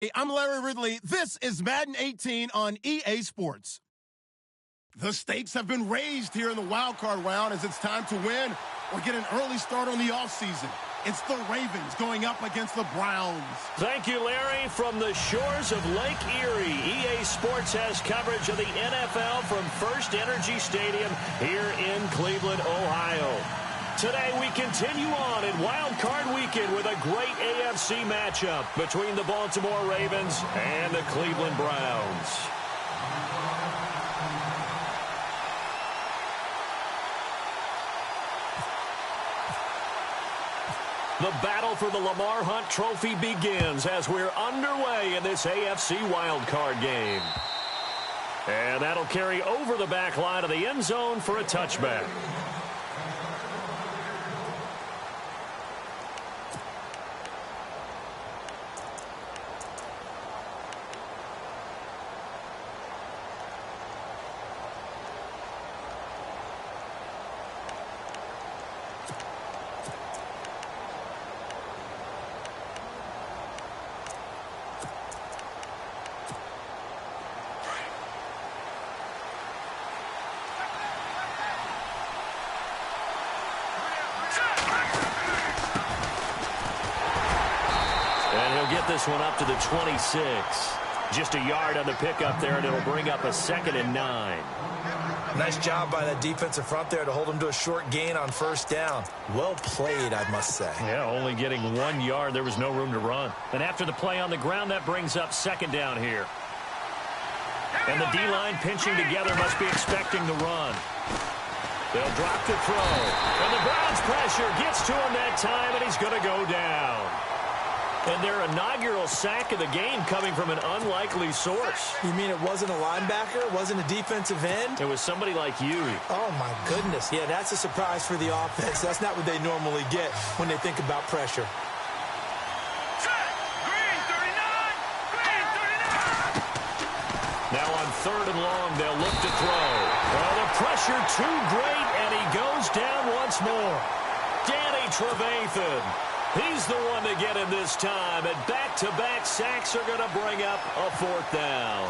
Hey, I'm Larry Ridley. This is Madden 18 on EA Sports. The stakes have been raised here in the wild card round as it's time to win or get an early start on the offseason. It's the Ravens going up against the Browns. Thank you, Larry. From the shores of Lake Erie, EA Sports has coverage of the NFL from First Energy Stadium here in Cleveland, Ohio. Today we continue on in Wild Card Weekend with a great AFC matchup between the Baltimore Ravens and the Cleveland Browns. The battle for the Lamar Hunt Trophy begins as we're underway in this AFC wildcard game. And that'll carry over the back line of the end zone for a touchback. This one up to the 26. Just a yard on the pickup there, and it'll bring up a 2nd and 9. Nice job by that defensive front there to hold him to a short gain on first down. Well played, I must say. Yeah, only getting 1 yard. There was no room to run. And after the play on the ground, that brings up 2nd down here. And the D-line pinching together must be expecting the run. They'll drop the throw. And the Browns pressure gets to him that time, and he's going to go down. And their inaugural sack of the game coming from an unlikely source. You mean it wasn't a linebacker? It wasn't a defensive end? It was somebody like you. Oh, my goodness. Yeah, that's a surprise for the offense. That's not what they normally get when they think about pressure. Now on 3rd and long, they'll look to throw. Well, the pressure too great, and he goes down once more. Danny Trevathan. He's the one to get him this time, and back-to-back sacks are going to bring up a 4th down.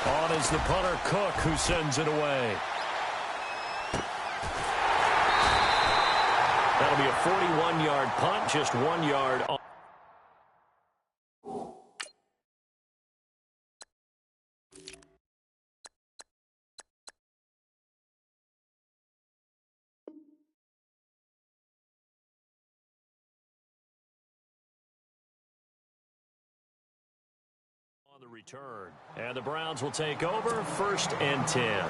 On is the punter Cook, who sends it away. That'll be a 41-yard punt, just 1 yard on. The return, and the Browns will take over 1st and 10.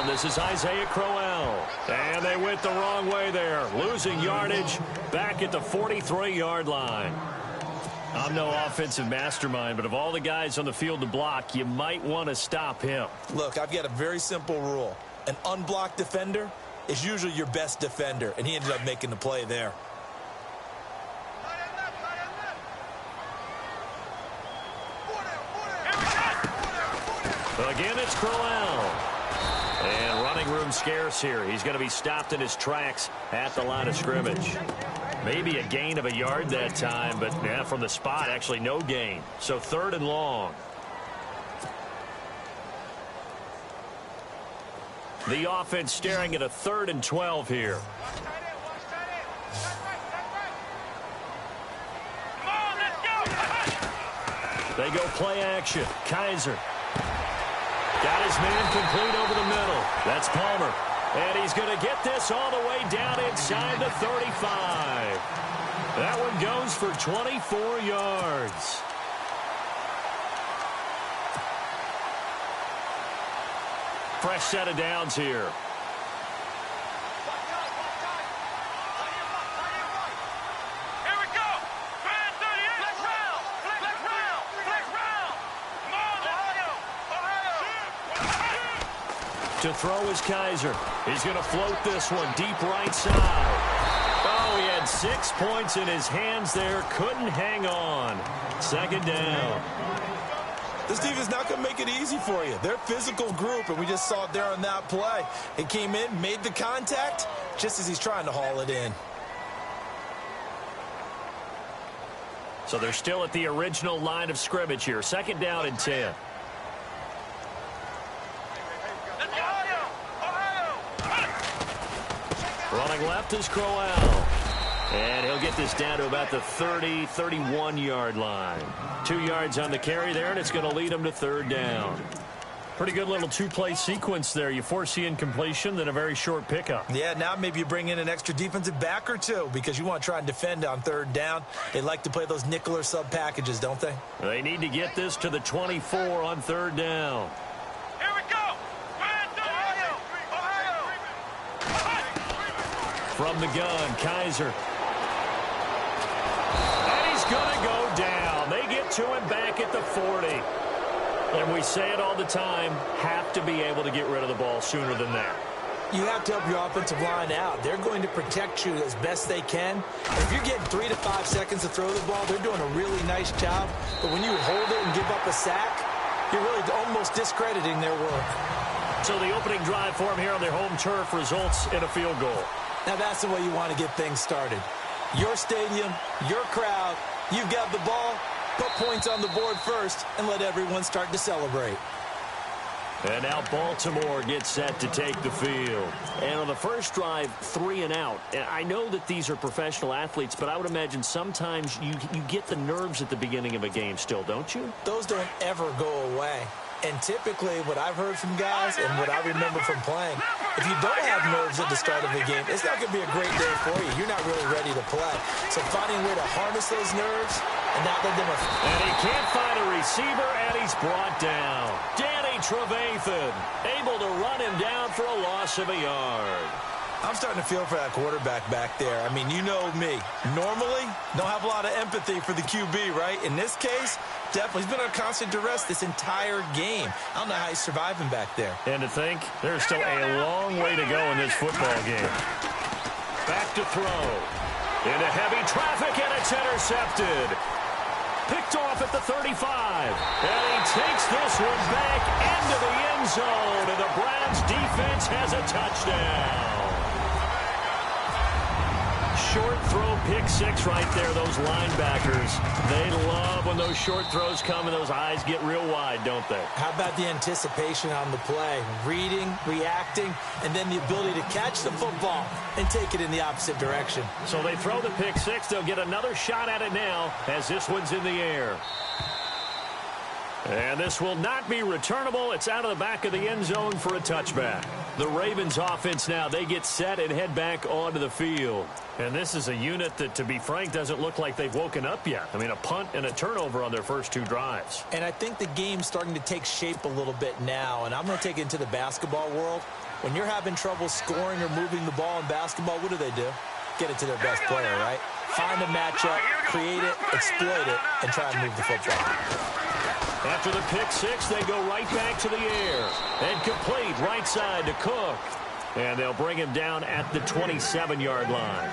This is Isaiah Crowell. And they went the wrong way there. Losing yardage back at the 43-yard line. I'm no offensive mastermind, but of all the guys on the field to block, you might want to stop him. Look, I've got a very simple rule. An unblocked defender is usually your best defender, and he ended up making the play there. Again, it's Crowell. And running room scarce here. He's going to be stopped in his tracks at the line of scrimmage. Maybe a gain of a yard that time, but yeah, from the spot, actually no gain. So 3rd and long. The offense staring at a 3rd and 12 here. They go play action. Kaiser. Got his man complete over the middle. That's Palmer. And he's going to get this all the way down inside the 35. That one goes for 24 yards. Fresh set of downs here. To throw is Kaiser. He's going to float this one deep right side. Oh, he had 6 points in his hands there. Couldn't hang on. Second down. This defense not going to make it easy for you. They're a physical group, and we just saw it there on that play. He came in, made the contact, just as he's trying to haul it in. So they're still at the original line of scrimmage here. Second down and 10. Running left is Crowell. And he'll get this down to about the 30, 31-yard line. 2 yards on the carry there, and it's going to lead him to third down. Pretty good little two-play sequence there. You force the incompletion, then a very short pickup. Yeah, now maybe you bring in an extra defensive back or two because you want to try and defend on third down. They like to play those nickel or sub packages, don't they? They need to get this to the 24 on third down. Here we go. From the gun, Kaiser. And he's going to go down. They get to him back at the 40. And we say it all the time, have to be able to get rid of the ball sooner than that. You have to help your offensive line out. They're going to protect you as best they can. If you're getting 3 to 5 seconds to throw the ball, they're doing a really nice job. But when you hold it and give up a sack, you're really almost discrediting their work. So the opening drive for them here on their home turf results in a field goal. Now that's the way you want to get things started. Your stadium, your crowd, you've got the ball, put points on the board first, and let everyone start to celebrate. And now Baltimore gets set to take the field. And on the first drive, 3 and out. And I know that these are professional athletes, but I would imagine sometimes you get the nerves at the beginning of a game still, don't you? Those don't ever go away. And typically, what I've heard from guys and what I remember from playing, if you don't have nerves at the start of a game, it's not going to be a great day for you. You're not really ready to play. So finding a way to harness those nerves and not let them... And he can't find a receiver, and he's brought down. Danny Trevathan able to run him down for a loss of a yard. I'm starting to feel for that quarterback back there. I mean, you know me. Normally, don't have a lot of empathy for the QB, right? In this case, definitely. He's been under constant duress this entire game. I don't know how he's surviving back there. And to think, there's still a long way to go in this football game. Back to throw. Into heavy traffic, and it's intercepted. Picked off at the 35. And he takes this one back into the end zone. And the Browns defense has a touchdown. Short throw, pick 6 right there, those linebackers. They love when those short throws come and those eyes get real wide, don't they? How about the anticipation on the play? Reading, reacting, and then the ability to catch the football and take it in the opposite direction. So they throw the pick 6. They'll get another shot at it now as this one's in the air. And this will not be returnable. It's out of the back of the end zone for a touchback. The Ravens offense now, they get set and head back onto the field. And this is a unit that, to be frank, doesn't look like they've woken up yet. I mean, a punt and a turnover on their first 2 drives. And I think the game's starting to take shape a little bit now. And I'm going to take it into the basketball world. When you're having trouble scoring or moving the ball in basketball, what do? Get it to their best player, right? Find a matchup, create it, exploit it, and try and move the football. After the pick 6, they go right back to the air. And complete right side to Cook. And they'll bring him down at the 27-yard line.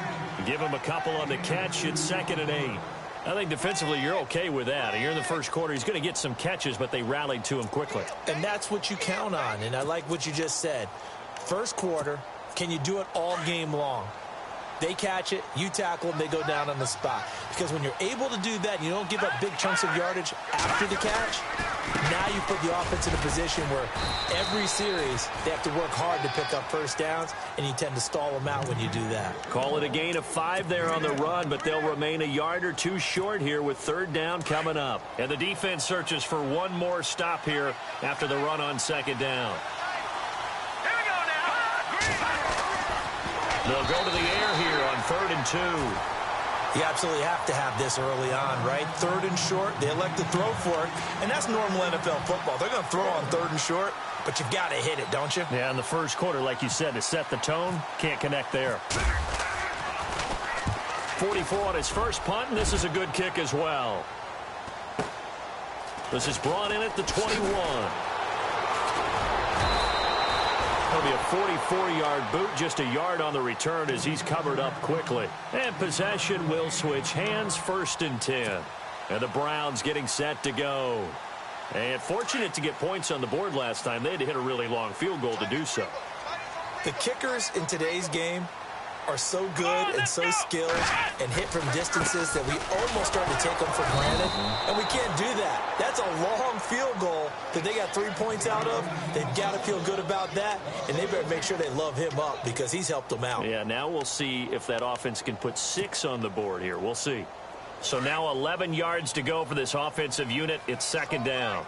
Give him a couple on the catch. It's 2nd and 8. I think defensively you're okay with that. Here in the first quarter, he's going to get some catches, but they rallied to him quickly. And that's what you count on. And I like what you just said. First quarter, can you do it all game long? They catch it, you tackle them, they go down on the spot. Because when you're able to do that, you don't give up big chunks of yardage after the catch, now you put the offense in a position where every series they have to work hard to pick up first downs, and you tend to stall them out when you do that. Call it a gain of 5 there on the run, but they'll remain a yard or 2 short here with third down coming up. And the defense searches for one more stop here after the run on second down. They'll go to the air here on 3rd and 2. You absolutely have to have this early on, right? 3rd and short, they elect to throw for it, and that's normal NFL football. They're going to throw on 3rd and short, but you've got to hit it, don't you? Yeah, in the first quarter, like you said, to set the tone, can't connect there. 44 on his first punt, and this is a good kick as well. This is brought in at the 21. It'll be a 44-yard boot, just a yard on the return as he's covered up quickly. And possession will switch hands, 1st and 10. And the Browns getting set to go. And fortunate to get points on the board last time. They had to hit a really long field goal to do so. The kickers in today's game are so good and so skilled and hit from distances that we almost start to take them for granted, and we can't do that. That's a long field goal that they got 3 points out of. They've got to feel good about that, and they better make sure they love him up because he's helped them out. Yeah, now we'll see if that offense can put 6 on the board here. We'll see. So now 11 yards to go for this offensive unit. It's 2nd down.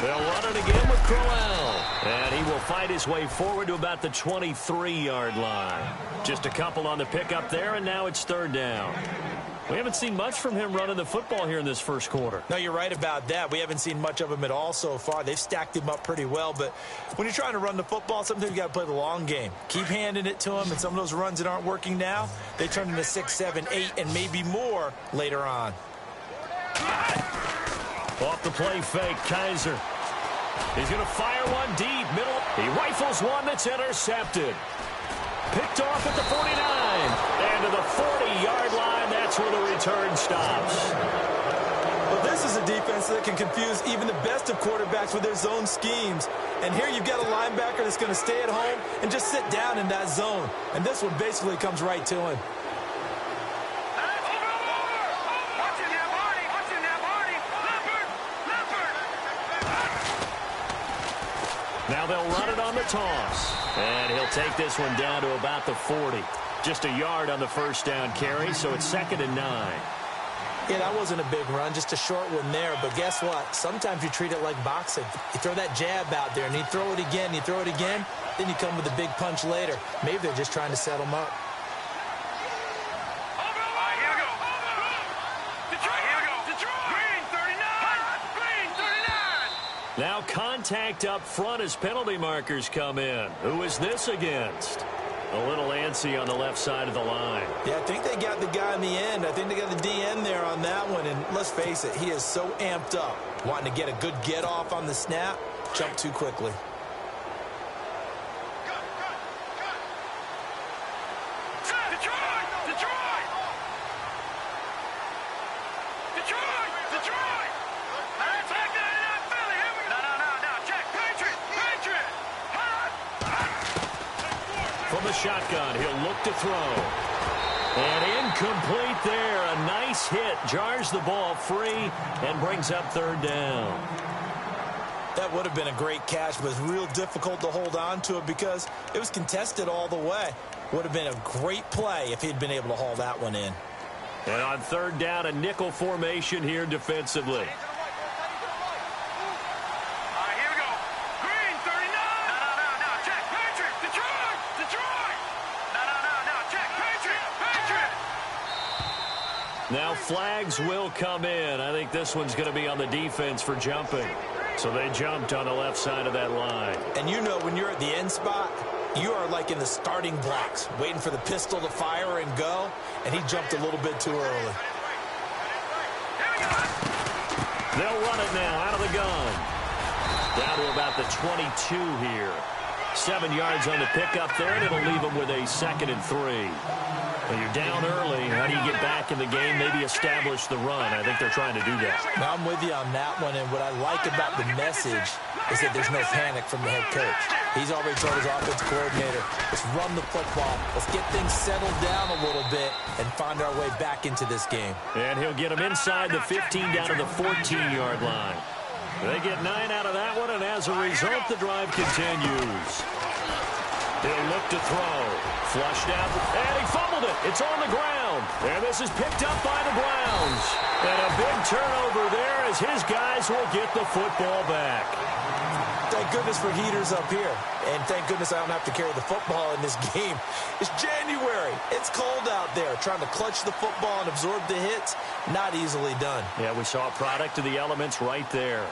They'll run it again with Crowell. And he will fight his way forward to about the 23-yard line. Just a couple on the pickup there, and now it's 3rd down. We haven't seen much from him running the football here in this first quarter. No, you're right about that. We haven't seen much of him at all so far. They've stacked him up pretty well, but when you're trying to run the football, sometimes you got to play the long game. Keep handing it to him, and some of those runs that aren't working now, they turn into 6, 7, 8, and maybe more later on. Off the play fake, Kaiser. He's going to fire one deep, middle. He rifles one that's intercepted. Picked off at the 49. And to the 40-yard line, that's where the return stops. Well, this is a defense that can confuse even the best of quarterbacks with their zone schemes. And here you've got a linebacker that's going to stay at home and just sit down in that zone. And this one basically comes right to him. Now they'll run it on the toss. And he'll take this one down to about the 40. Just a yard on the 1st down carry, so it's 2nd and 9. Yeah, that wasn't a big run, just a short one there. But guess what? Sometimes you treat it like boxing. You throw that jab out there, and you throw it again, you throw it again, then you come with a big punch later. Maybe they're just trying to set them up. Now contact up front as penalty markers come in. Who is this against? A little antsy on the left side of the line. Yeah, I think they got the guy in the end. I think they got the DN there on that one. And let's face it, he is so amped up. Wanting to get a good get off on the snap, jump too quickly. Shotgun, he'll look to throw. And incomplete there. A nice hit. Jars the ball free and brings up 3rd down. That would have been a great catch, but it's real difficult to hold on to it because it was contested all the way. Would have been a great play if he'd been able to haul that one in. And on 3rd down, a nickel formation here defensively. Now flags will come in. I think this one's going to be on the defense for jumping. So they jumped on the left side of that line. And you know when you're at the end spot, you are like in the starting blocks, waiting for the pistol to fire and go, and he jumped a little bit too early. They'll run it now out of the gun. Down to about the 22 here. 7 yards on the pickup there, and it'll leave them with a 2nd and 3. When you're down early, how do you get back in the game, maybe establish the run? I think they're trying to do that. Now, I'm with you on that one, and what I like about the message is that there's no panic from the head coach. He's already told his offensive coordinator, let's run the football, let's get things settled down a little bit and find our way back into this game. And he'll get them inside the 15 down to the 14-yard line. They get 9 out of that one, and as a result, the drive continues. He'll look to throw. Flushed out, and he fumbled it. It's on the ground. And this is picked up by the Browns. And a big turnover there as his guys will get the football back. Thank goodness for heaters up here. And thank goodness I don't have to carry the football in this game. It's January. It's cold out there. Trying to clutch the football and absorb the hits, not easily done. Yeah, we saw a product of the elements right there.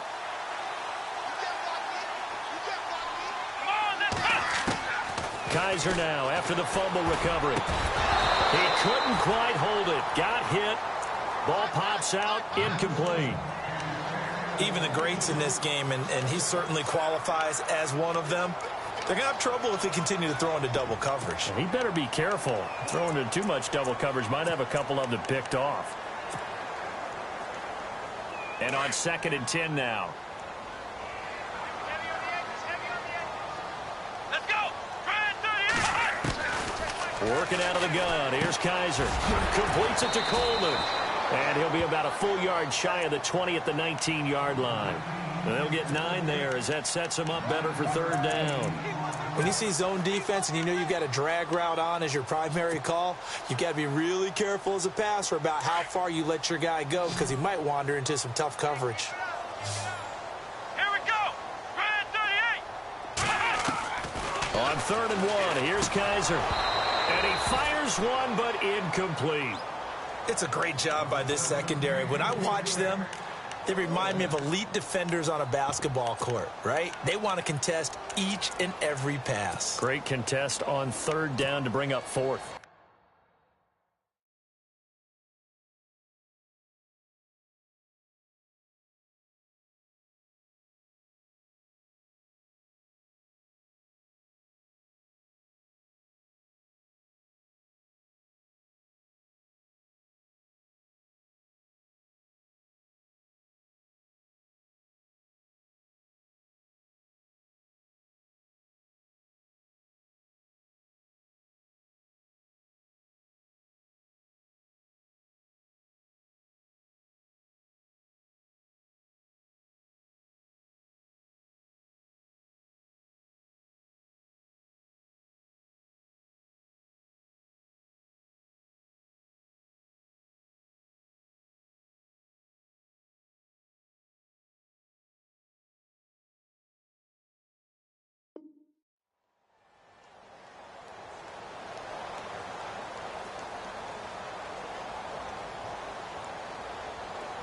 Kaiser now after the fumble recovery. He couldn't quite hold it. Got hit. Ball pops out. Incomplete. even the greats in this game, and he certainly qualifies as one of them. They're going to have trouble if they continue to throw into double coverage. He better be careful. Throwing into too much double coverage might have a couple of them picked off. And on 2nd and 10 now. Let's go. Working out of the gun. Here's Kaiser. Completes it to Coleman. And he'll be about a full yard shy of the 20 at the 19-yard line. And they'll get 9 there as that sets him up better for 3rd down. When you see zone defense and you know you've got a drag route on as your primary call, you've got to be really careful as a passer about how far you let your guy go because he might wander into some tough coverage. Here we go. 38. On 3rd and 1, here's Kaiser. And he fires one, but incomplete. It's a great job by this secondary. When I watch them, they remind me of elite defenders on a basketball court, right? They want to contest each and every pass. Great contest on 3rd down to bring up 4th.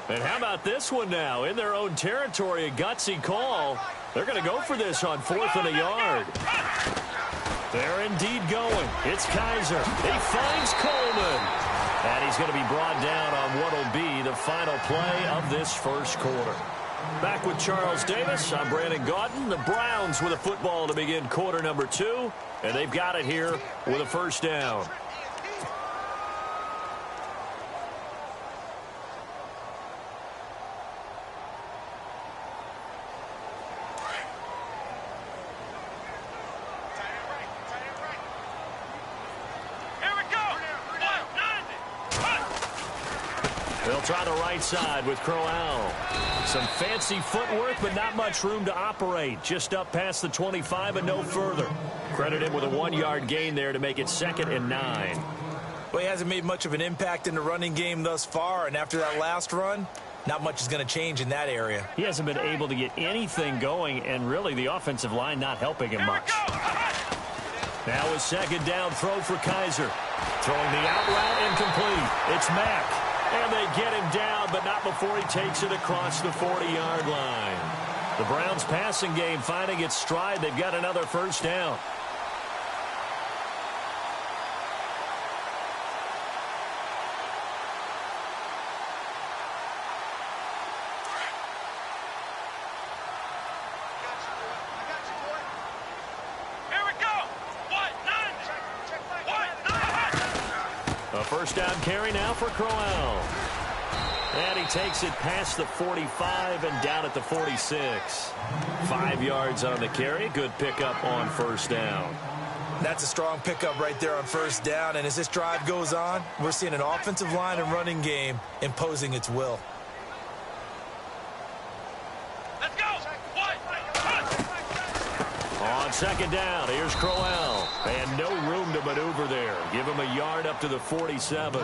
And how about this one now? In their own territory, a gutsy call. They're going to go for this on 4th and a yard. They're indeed going. It's Kaiser. He finds Coleman. And he's going to be brought down on what will be the final play of this 1st quarter. Back with Charles Davis, I'm Brandon Gaudin. The Browns with a football to begin quarter number 2. And they've got it here with a 1st down. They'll try the right side with Crowell. Some fancy footwork, but not much room to operate. Just up past the 25 and no further. Credit him with a 1-yard gain there to make it 2nd and 9. Well, he hasn't made much of an impact in the running game thus far, and after that last run, not much is going to change in that area. He hasn't been able to get anything going, and really the offensive line not helping him much. Now a 2nd down throw for Kaiser. Throwing the out route incomplete. It's Mack. And they get him down, but not before he takes it across the 40-yard line. The Browns passing game finding its stride. They've got another 1st down. A 1st down carry now for Crowell. And he takes it past the 45 and down at the 46. 5 yards on the carry. Good pickup on 1st down. That's a strong pickup right there on 1st down. And as this drive goes on, we're seeing an offensive line and running game imposing its will. Let's go. On 2nd down, here's Crowell. And no room to maneuver there. Give him a yard up to the 47.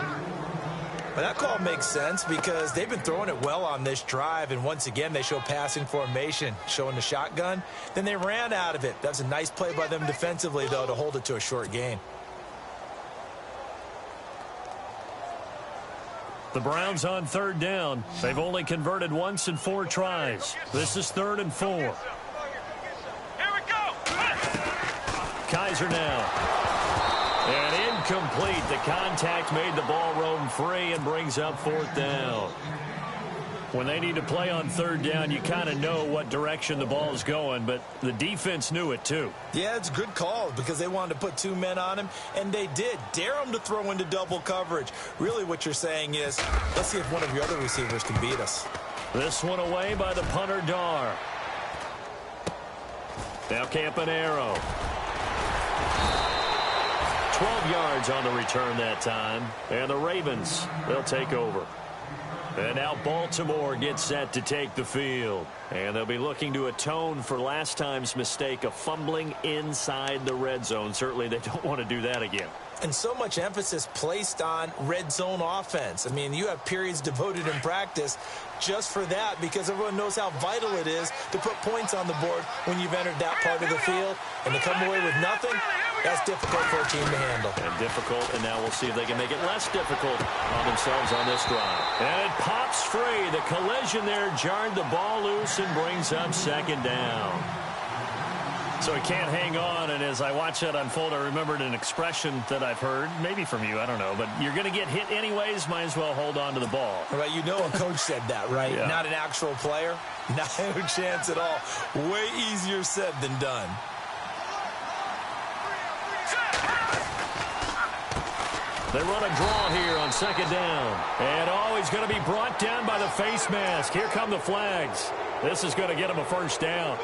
But that call makes sense because they've been throwing it well on this drive, and once again they show passing formation, showing the shotgun. Then they ran out of it. That's a nice play by them defensively, though, to hold it to a short gain. The Browns on 3rd down. They've only converted once in 4 tries. This is 3rd and 4. Here we go. Kaiser now. And incomplete. The contact made the ball roam free and brings up 4th down. When they need to play on third down, you kind of know what direction the ball is going, but the defense knew it too. Yeah, it's a good call because they wanted to put 2 men on him, and they did. Dare him to throw into double coverage. Really what you're saying is, let's see if one of your other receivers can beat us. This one away by the punter, Dar. Now Campanaro. 12 yards on the return that time. And the Ravens, they'll take over. And now Baltimore gets set to take the field. And they'll be looking to atone for last time's mistake of fumbling inside the red zone. Certainly they don't want to do that again. And so much emphasis placed on red zone offense. I mean, you have periods devoted in practice just for that because everyone knows how vital it is to put points on the board when you've entered that part of the field. And to come away with nothing, that's difficult for a team to handle. And difficult, and now we'll see if they can make it less difficult on themselves on this drive. And it pops free. The collision there jarred the ball loose and brings up second down. So he can't hang on, and as I watch that unfold, I remembered an expression that I've heard, maybe from you, I don't know, but you're going to get hit anyways, might as well hold on to the ball. Right, you know a coach said that, right? Yeah. Not an actual player. No chance at all. Way easier said than done. They run a draw here on second down. And he's going to be brought down by the face mask. Here come the flags. This is going to get him a first down.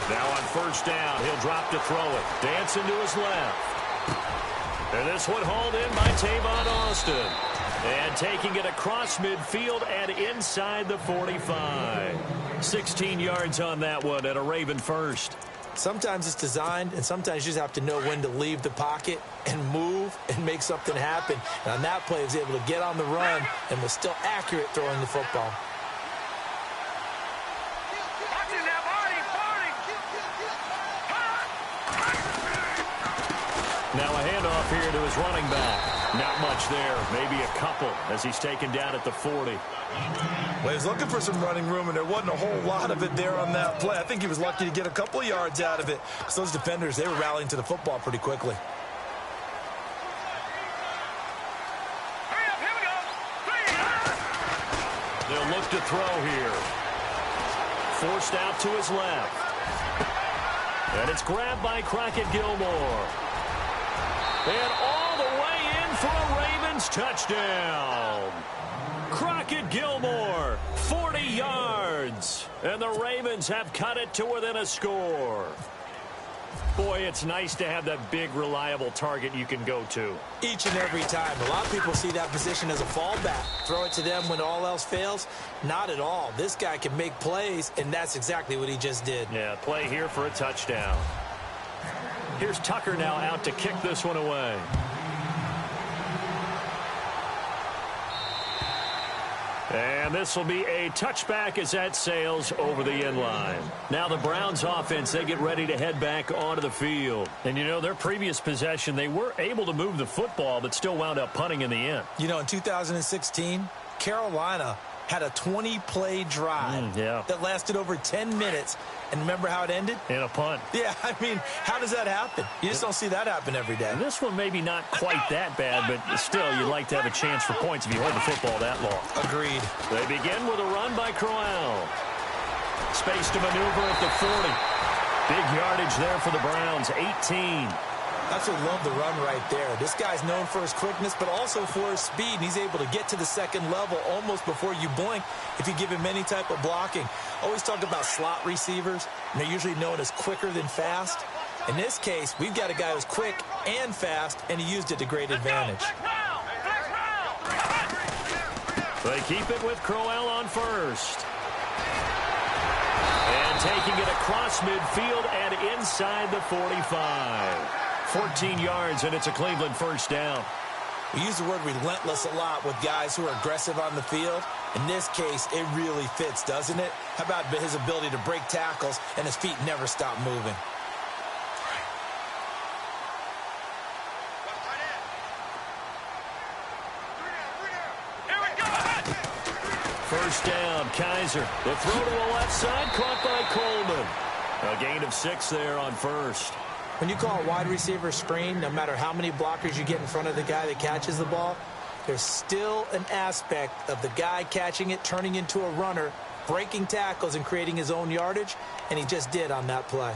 Now on first down, he'll drop to throw it. Dancing to his left. And this one hauled in by Tavon Austin. And taking it across midfield and inside the 45. 16 yards on that one and a Raven first. Sometimes it's designed, and sometimes you just have to know when to leave the pocket and move and make something happen. And on that play, he was able to get on the run and was still accurate throwing the football. Now a handoff here to his running back. Not much there. Maybe a couple as he's taken down at the 40. Well, he was looking for some running room, and there wasn't a whole lot of it there on that play. I think he was lucky to get a couple of yards out of it because those defenders, they were rallying to the football pretty quickly. They'll look to throw here. Forced out to his left. And it's grabbed by Crockett Gilmore. And all the way in for a Ravens touchdown. Crockett Gilmore, 40 yards. And the Ravens have cut it to within a score. Boy, it's nice to have that big, reliable target you can go to. Each and every time. A lot of people see that position as a fallback. Throw it to them when all else fails. Not at all. This guy can make plays, and that's exactly what he just did. Yeah, play here for a touchdown. Here's Tucker now out to kick this one away. And this will be a touchback as that sails over the end line. Now the Browns offense, they get ready to head back onto the field. And, you know, their previous possession, they were able to move the football, but still wound up punting in the end. You know, in 2016, Carolina had a 20-play drive that lasted over 10 minutes. And remember how it ended? In a punt. Yeah, I mean, how does that happen? You just don't see that happen every day. And this one maybe not quite that bad, but still, you'd like to have a chance for points if you hold the football that long. Agreed. They begin with a run by Crowell. Space to maneuver at the 40. Big yardage there for the Browns, 18. That's what love the run right there. This guy's known for his quickness, but also for his speed. And he's able to get to the second level almost before you blink if you give him any type of blocking. Always talk about slot receivers, and they're usually known as quicker than fast. In this case, we've got a guy who's quick and fast, and he used it to great advantage. They keep it with Crowell on first. And taking it across midfield and inside the 45. 14 yards, and it's a Cleveland first down. We use the word relentless a lot with guys who are aggressive on the field. In this case, it really fits, doesn't it? How about his ability to break tackles and his feet never stop moving? First down, Kaiser. The throw to the left side, caught by Coleman. A gain of 6 there on first. When you call a wide receiver screen, no matter how many blockers you get in front of the guy that catches the ball, there's still an aspect of the guy catching it, turning into a runner, breaking tackles and creating his own yardage, and he just did on that play.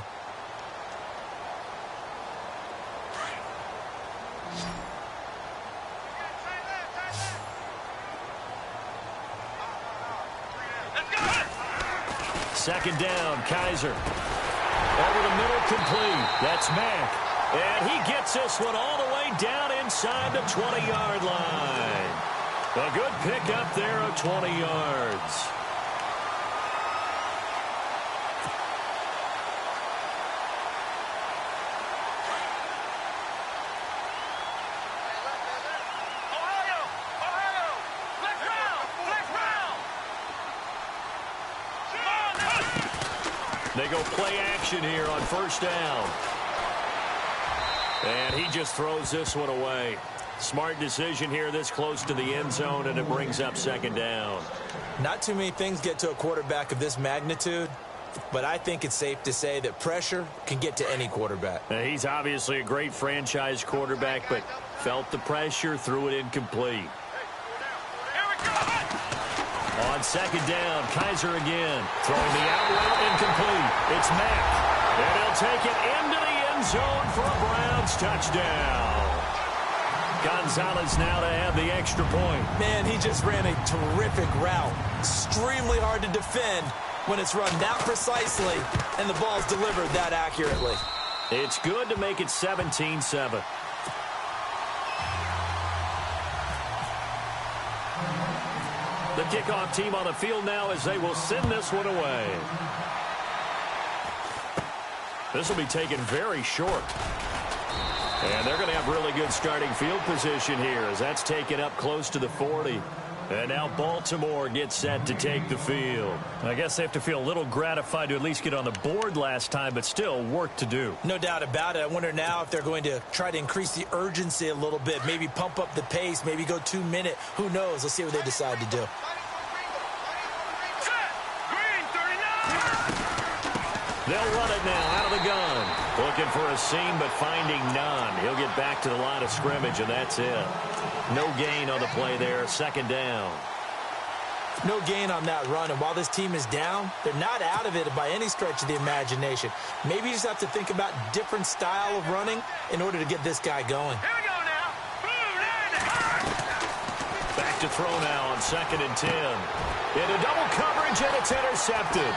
Second down, Kaiser. Over the middle, complete. That's Mack. And he gets this one all the way down inside the 20-yard line. A good pickup there of 20 yards. They go play action here on first down. And he just throws this one away. Smart decision here this close to the end zone, and it brings up second down. Not too many things get to a quarterback of this magnitude, but I think it's safe to say that pressure can get to any quarterback. He's obviously a great franchise quarterback, but felt the pressure, threw it incomplete. On second down, Kaiser again. Throwing the out route incomplete. It's Mack. And he'll take it into the end zone for a Browns touchdown. Gonzalez now to add the extra point. Man, he just ran a terrific route. Extremely hard to defend when it's run that precisely and the ball's delivered that accurately. It's good to make it 17-7. The kickoff team on the field now as they will send this one away. This will be taken very short. And they're going to have really good starting field position here as that's taken up close to the 40. And now Baltimore gets set to take the field. I guess they have to feel a little gratified to at least get on the board last time, but still work to do. No doubt about it. I wonder now if they're going to try to increase the urgency a little bit, maybe pump up the pace, maybe go 2 minute. Who knows? Let's see what they decide to do. They'll run it now out of the gun. Looking for a seam, but finding none. He'll get back to the line of scrimmage, and that's it. No gain on the play there. Second down. No gain on that run, and while this team is down, they're not out of it by any stretch of the imagination. Maybe you just have to think about different style of running in order to get this guy going. Here we go now. Back to throw now on 2nd and 10. Into double coverage, and it's intercepted.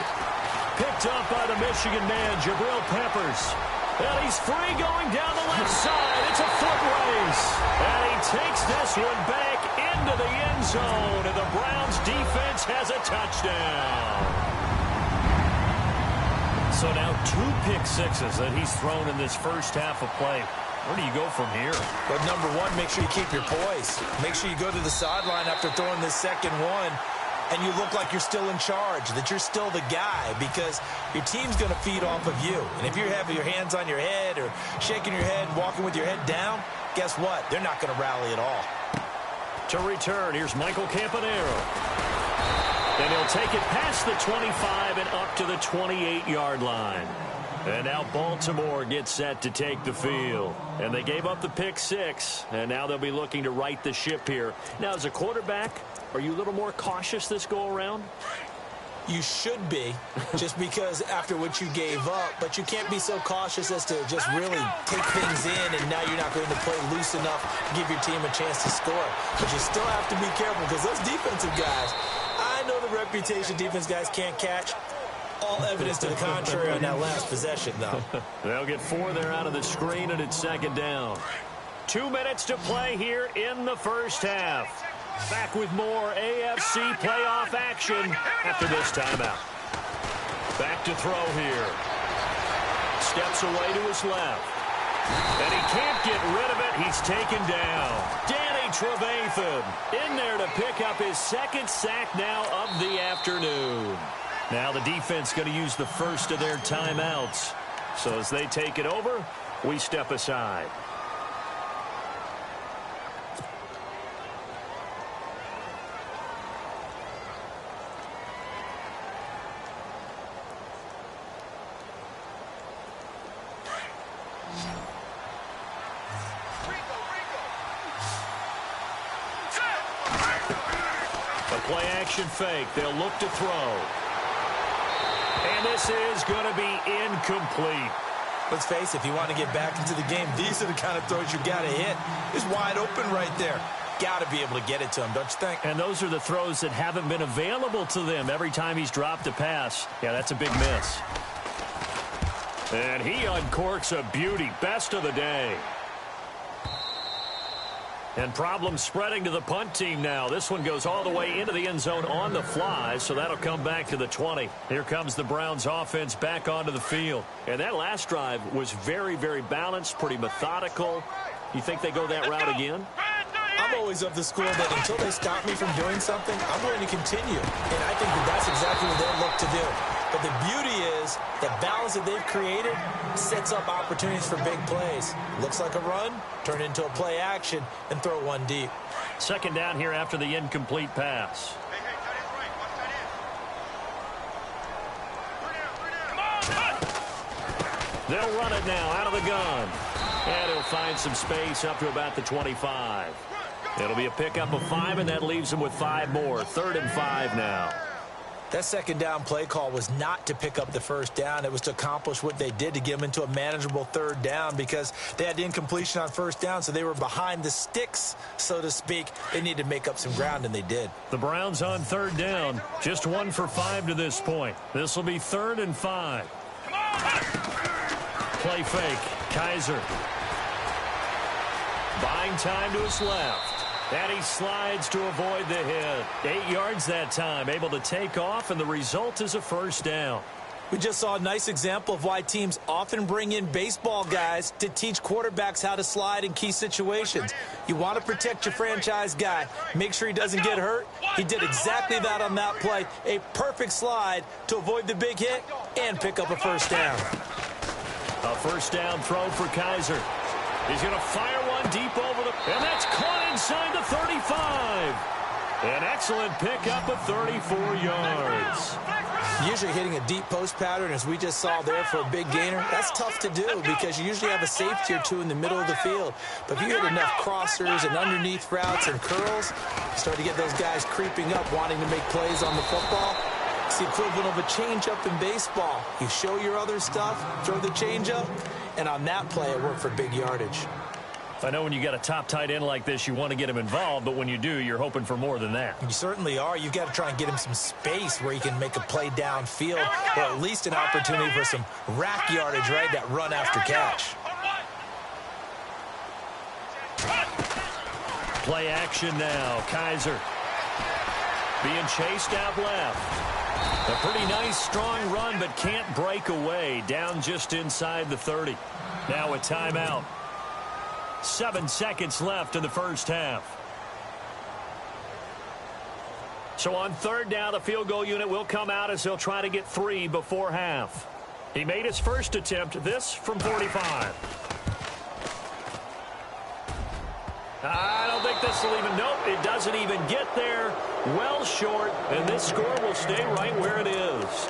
Picked up by the Michigan man, Jabril Peppers. And he's free going down the left side. It's a foot race. And he takes this one back into the end zone. And the Browns defense has a touchdown. So now 2 pick sixes that he's thrown in this first half of play. Where do you go from here? But number one, make sure you keep your poise. Make sure you go to the sideline after throwing this second one, and you look like you're still in charge, that you're still the guy, because your team's going to feed off of you. And if you're having your hands on your head or shaking your head and walking with your head down, guess what? They're not going to rally at all. To return, here's Michael Campanaro. And he'll take it past the 25 and up to the 28-yard line. And now Baltimore gets set to take the field. And they gave up the pick 6, and now they'll be looking to right the ship here. Now, as a quarterback, are you a little more cautious this go-around? You should be, just because after what you gave up, but you can't be so cautious as to just really take things in, and now you're not going to play loose enough to give your team a chance to score. But you still have to be careful, because those defensive guys, I know the reputation defense guys can't catch. All evidence to the contrary on that last possession, though. They'll get 4 there out of the screen, and it's second down. 2 minutes to play here in the first half. Back with more AFC playoff action after this timeout. Back to throw here. Steps away to his left. And he can't get rid of it. He's taken down. Danny Trevathan in there to pick up his 2nd sack now of the afternoon. Now the defense going to use the first of their timeouts. So as they take it over, we step aside. play action fake. They'll look to throw. And this is going to be incomplete. Let's face it, if you want to get back into the game, these are the kind of throws you got to hit. He's wide open right there. Got to be able to get it to him, don't you think? And those are the throws that haven't been available to them every time he's dropped a pass. Yeah, that's a big miss. And he uncorks a beauty. Best of the day. And problems spreading to the punt team now. This one goes all the way into the end zone on the fly, so that'll come back to the 20. Here comes the Browns offense back onto the field. And that last drive was very, very balanced, pretty methodical. You think they go that route again? I'm always of the school that until they stop me from doing something, I'm going to continue. And I think that that's exactly what they'll look to do. But the beauty is the balance that they've created sets up opportunities for big plays. Looks like a run, turn it into a play action, and throw one deep. Second down here after the incomplete pass. They'll run it now out of the gun. And he'll find some space up to about the 25. It'll be a pickup of 5, and that leaves him with 5 more. 3rd and 5 now. That second down play call was not to pick up the first down. It was to accomplish what they did to get them into a manageable 3rd down because they had incompletion on first down, so they were behind the sticks, so to speak. They needed to make up some ground, and they did. The Browns on 3rd down. Just 1 for 5 to this point. This will be 3rd and 5. Play fake. Kaiser. Buying time to his left. And he slides to avoid the hit. 8 yards that time, able to take off, and the result is a first down. We just saw a nice example of why teams often bring in baseball guys to teach quarterbacks how to slide in key situations. You want to protect your franchise guy. Make sure he doesn't get hurt. He did exactly that on that play. A perfect slide to avoid the big hit and pick up a first down. A first down throw for Kaiser. He's going to fire one deep over the... And that's caught inside the 35. An excellent pickup of 34 yards. Usually hitting a deep post pattern, as we just saw there for a big gainer, that's tough to do because you usually have a safety or two in the middle of the field. But if you hit enough crossers and underneath routes and curls, you start to get those guys creeping up, wanting to make plays on the football. It's the equivalent of a changeup in baseball. You show your other stuff, throw the changeup, and on that play, it worked for big yardage. I know when you got a top tight end like this, you want to get him involved, but when you do, you're hoping for more than that. You certainly are. You've got to try and get him some space where he can make a play downfield, or at least an opportunity for some rack yardage, right? That run after catch. Play action now. Kaiser being chased out left. A pretty nice, strong run, but can't break away. Down just inside the 30. Now a timeout. 7 seconds left in the first half. So on 3rd down, the field goal unit will come out as they'll try to get 3 before half. He made his first attempt, this from 45. I don't think this will even, nope, it doesn't even get there. Well short, and this score will stay right where it is.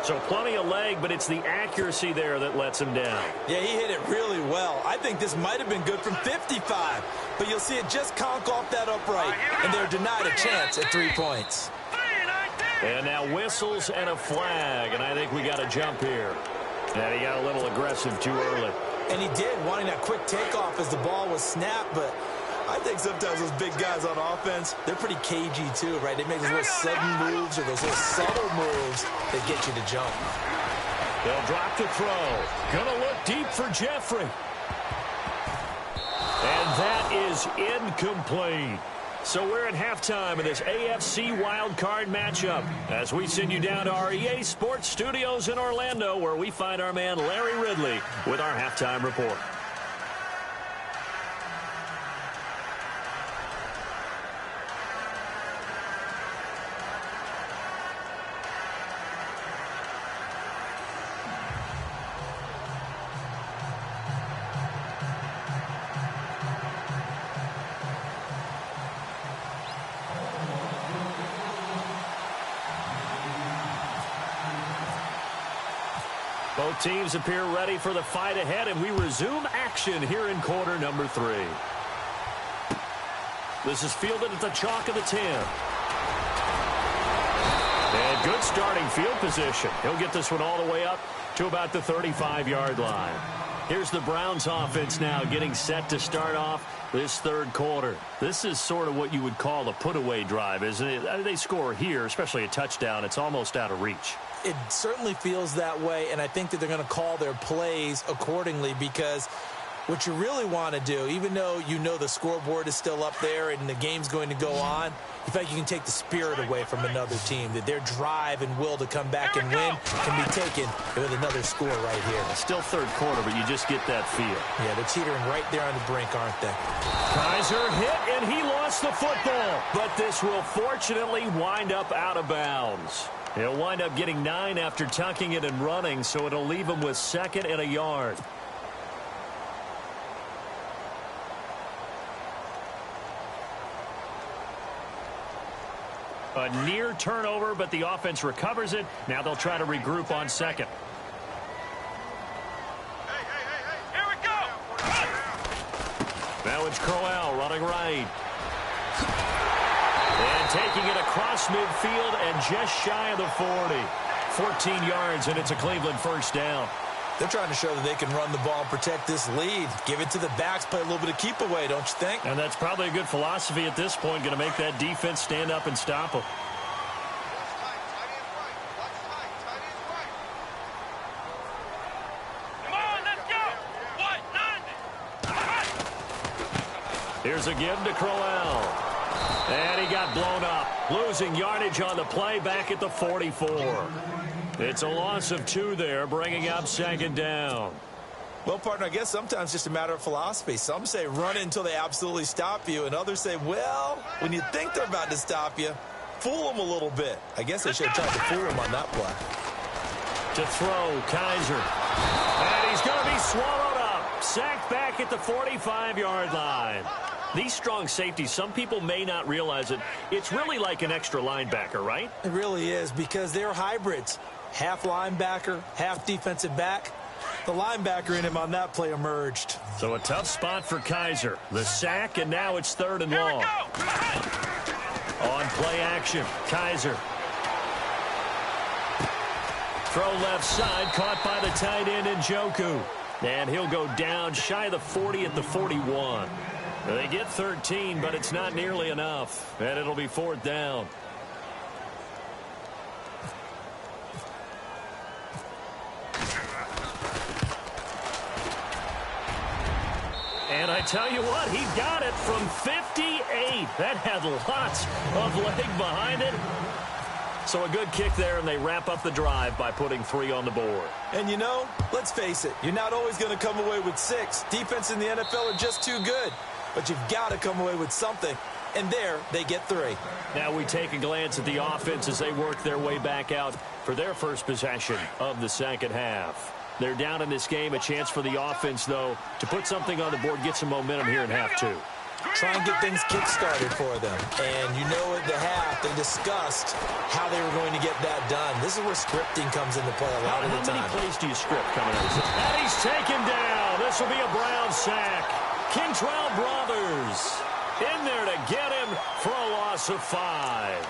So plenty of leg, but it's the accuracy there that lets him down. Yeah, he hit it really well. I think this might have been good from 55, but you'll see it just conk off that upright, and they're denied a chance at 3 points. And now whistles and a flag, and I think we got a jump here. And he got a little aggressive too early. And he did, wanting that quick takeoff as the ball was snapped, but I think sometimes those big guys on offense, they're pretty cagey too, right? They make those little sudden moves or those little subtle moves that get you to jump. They'll drop to throw. Gonna look deep for Jeffrey. And that is incomplete. So we're at halftime of this AFC wildcard matchup as we send you down to our EA Sports Studios in Orlando, where we find our man Larry Ridley with our halftime report. Both teams appear ready for the fight ahead, and we resume action here in quarter number 3. This is fielded at the chalk of the 10. Good starting field position. He'll get this one all the way up to about the 35-yard line. Here's the Browns offense now getting set to start off this third quarter. This is sort of what you would call a put-away drive, isn't it? They score here, especially a touchdown. It's almost out of reach. It certainly feels that way, and I think that they're going to call their plays accordingly, because what you really want to do, even though you know the scoreboard is still up there and the game's going to go on, you feel like you can take the spirit away from another team, that their drive and will to come back and win can be taken with another score right here. Still third quarter, but you just get that feel. Yeah, they're teetering right there on the brink, aren't they? Kaiser hit, and he lost the football. But this will fortunately wind up out of bounds. He'll wind up getting 9 after tucking it and running, so it'll leave him with 2nd and a yard. A near turnover, but the offense recovers it. Now they'll try to regroup on 2nd. Here we go. Now it's Crowell running right. And taking it across midfield and just shy of the 40. 14 yards, and it's a Cleveland first down. They're trying to show that they can run the ball and protect this lead. Give it to the backs, play a little bit of keep away, don't you think? And that's probably a good philosophy at this point, going to make that defense stand up and stop them. Come on, let's go. What? 90. Here's a give to Crowell. And he got blown up. Losing yardage on the play back at the 44. It's a loss of 2 there, bringing up 2nd down. Well, partner, I guess sometimes it's just a matter of philosophy. Some say run until they absolutely stop you, and others say, well, when you think they're about to stop you, fool them a little bit. I guess they should have tried to fool them on that play. To throw, Kaiser. And he's going to be swallowed up. Sacked back at the 45-yard line. These strong safeties, some people may not realize it. It's really like an extra linebacker, right? It really is, because they're hybrids. Half linebacker, half defensive back. The linebacker in him on that play emerged. So a tough spot for Kaiser. The sack, and now it's 3rd and long. On play action, Kaiser. Throw left side, caught by the tight end Njoku. And he'll go down shy of the 40 at the 41. They get 13, but it's not nearly enough. And it'll be 4th down. And I tell you what, he got it from 58. That had lots of leg behind it. So a good kick there, and they wrap up the drive by putting 3 on the board. And you know, let's face it, you're not always going to come away with 6. Defense in the NFL are just too good. But you've got to come away with something. And there, they get 3. Now we take a glance at the offense as they work their way back out for their first possession of the second half. They're down in this game. A chance for the offense, though, to put something on the board, get some momentum here in half 2. Try and get things kick-started for them. And you know at the half, they discussed how they were going to get that done. This is where scripting comes into play a lot of the time. How many plays do you script coming out? And he's taken down. This will be a Brown sack. Kentrell Brothers in there to get him for a loss of 5.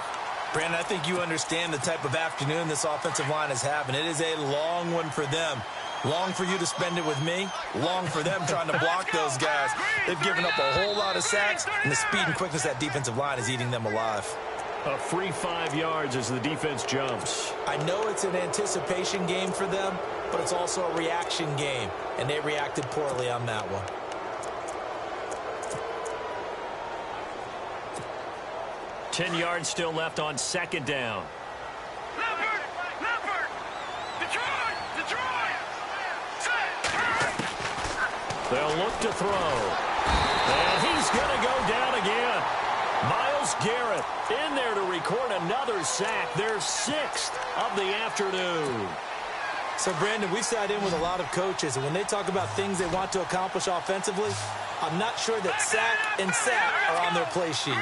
Brandon, I think you understand the type of afternoon this offensive line is having. It is a long one for them. Long for you to spend it with me. Long for them trying to block those guys. They've given up a whole lot of sacks, and the speed and quickness of that defensive line is eating them alive. A free 5 yards as the defense jumps. I know it's an anticipation game for them, but it's also a reaction game, and they reacted poorly on that one. Ten yards still left on 2nd down. Leopard! Detroit! They'll look to throw. And he's going to go down again. Myles Garrett in there to record another sack. Their 6th of the afternoon. So, Brandon, we sat in with a lot of coaches, and when they talk about things they want to accomplish offensively, I'm not sure that sack and sack are on their play sheet.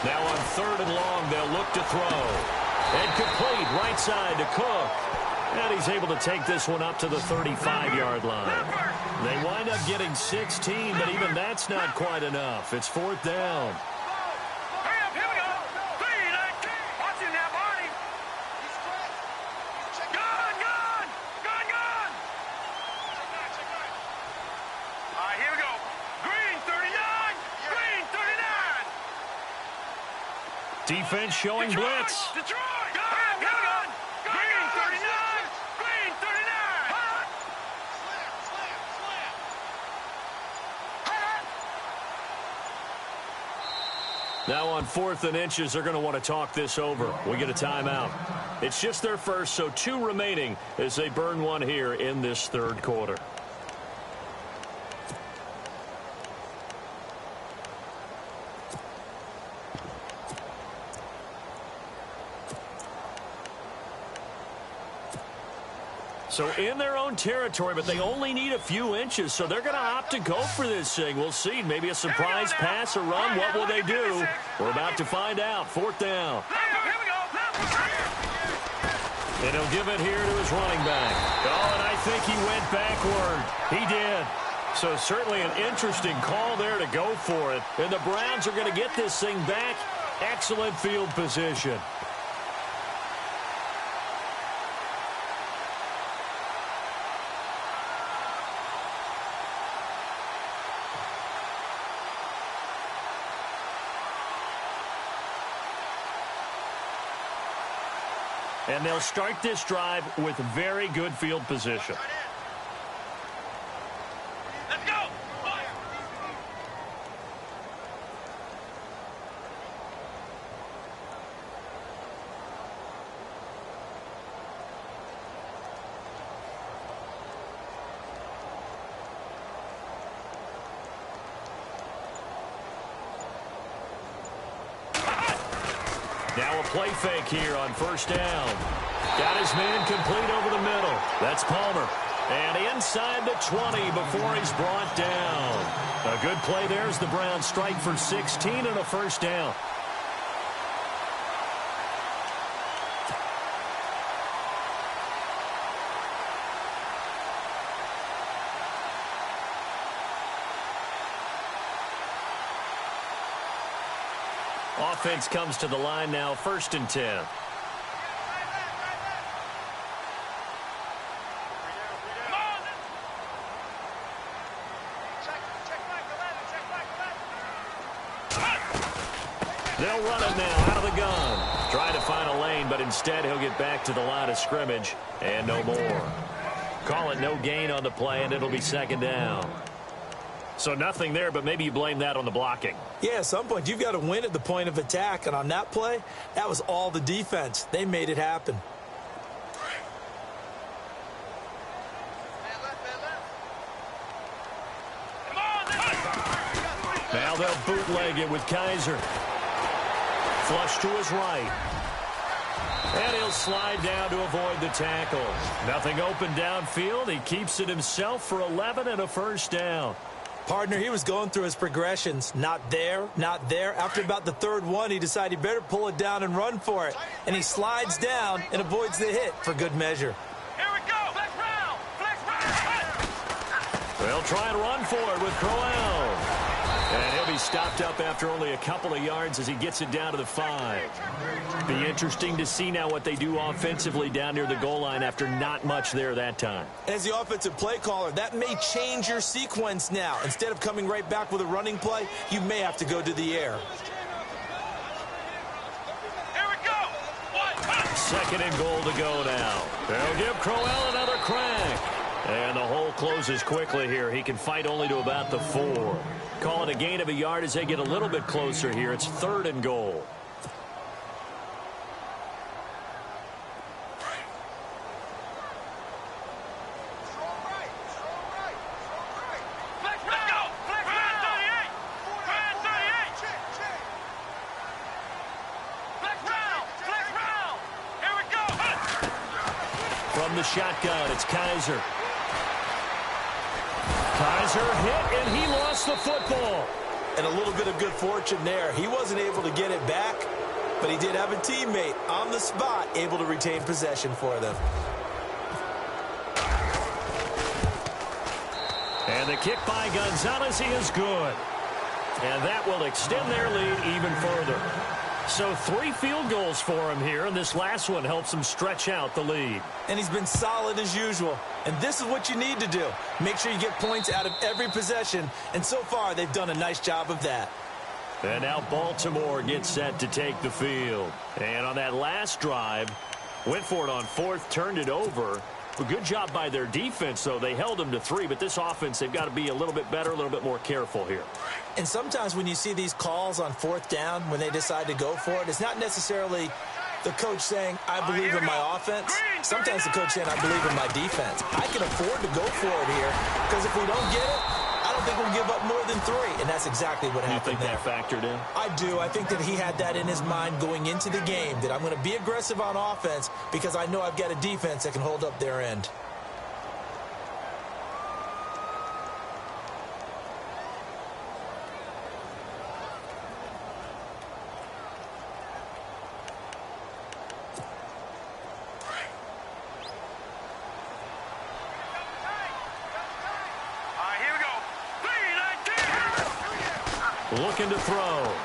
Now on 3rd and long, they'll look to throw. And complete right side to Cook. And he's able to take this one up to the 35-yard line. They wind up getting 16, but even that's not quite enough. It's 4th down. Hurry up, here we go. 3-19. Watch him now, Barney. Gun, gun, gun, gun. All right, here we go. Green 39, green 39. Defense showing blitz. Detroit. Gun, gun, green 39, green 39. Now on 4th and inches, they're going to want to talk this over. We get a timeout. It's just their first, so 2 remaining as they burn one here in this 3rd quarter. So in their own territory, but they only need a few inches, so they're going to opt to go for this thing. We'll see. Maybe a surprise pass or run. What will they do? We're about to find out. 4th down. And he'll give it here to his running back. Oh, and I think he went backward. He did. So certainly an interesting call there to go for it. And the Browns are going to get this thing back. Excellent field position. And they'll start this drive with very good field position. Let's go. Now a play fake here on 1st down. Got his man complete over the middle. That's Palmer. And inside the 20 before he's brought down. A good play there as the Browns strike for 16 and a 1st down. Offense comes to the line now, 1st and 10. They'll run it now out of the gun. Trying to find a lane, but instead he'll get back to the line of scrimmage and no more. Call it no gain on the play, and it'll be 2nd down. So nothing there, but maybe you blame that on the blocking. Yeah, at some point, you've got to win at the point of attack. And on that play, that was all the defense. They made it happen. Now they'll bootleg it with Kaiser. Flush to his right. And he'll slide down to avoid the tackle. Nothing open downfield. He keeps it himself for 11 and a 1st down. Partner, he was going through his progressions. Not there, not there. After about the 3rd one, he decided he better pull it down and run for it. And he slides down and avoids the hit for good measure. Here we go. Flex round. Flex round. They'll try and run for it with Crowell. And he'll be stopped up after only a couple of yards as he gets it down to the 5. Be interesting to see now what they do offensively down near the goal line after not much there that time. As the offensive play caller, that may change your sequence now. Instead of coming right back with a running play, you may have to go to the air. Here we go. 2nd and goal to go now. They'll give Crowell another crack. And the hole closes quickly here. He can fight only to about the 4. Call it a gain of a yard as they get a little bit closer here. It's 3rd and goal. From the shotgun, it's Kaiser. Kaiser hit, and he lost the football. And a little bit of good fortune there. He wasn't able to get it back, but he did have a teammate on the spot able to retain possession for them. And the kick by Gonzalez, he is good. And that will extend their lead even further. So 3 field goals for him here, and this last one helps him stretch out the lead. And he's been solid as usual. And this is what you need to do. Make sure you get points out of every possession. And so far, they've done a nice job of that. And now Baltimore gets set to take the field. And on that last drive, went for it on 4th, turned it over. A good job by their defense, though. They held them to 3, but this offense, they've got to be a little bit better, a little bit more careful here. And sometimes when you see these calls on 4th down, when they decide to go for it, it's not necessarily the coach saying, I believe in my offense. Sometimes the coach saying, I believe in my defense. I can afford to go for it here, because if we don't get it, I don't think we'll give up more than 3, and that's exactly what happened there. You think that factored in? I do. I think that he had that in his mind going into the game, that I'm going to be aggressive on offense because I know I've got a defense that can hold up their end. Looking to throw.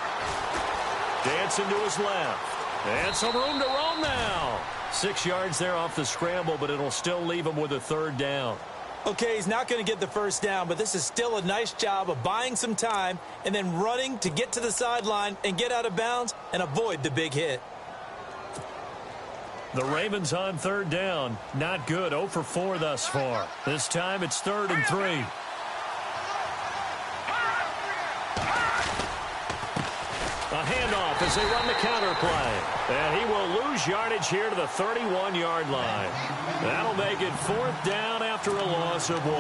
Dancing to his left. And some room to roam now. 6 yards there off the scramble, but it'll still leave him with a 3rd down. Okay, he's not going to get the 1st down, but this is still a nice job of buying some time and then running to get to the sideline and get out of bounds and avoid the big hit. The Ravens on 3rd down. Not good. 0 for 4 thus far. This time it's 3rd and 3. A handoff as they run the counter play. And he will lose yardage here to the 31-yard line. That'll make it 4th down after a loss of 1.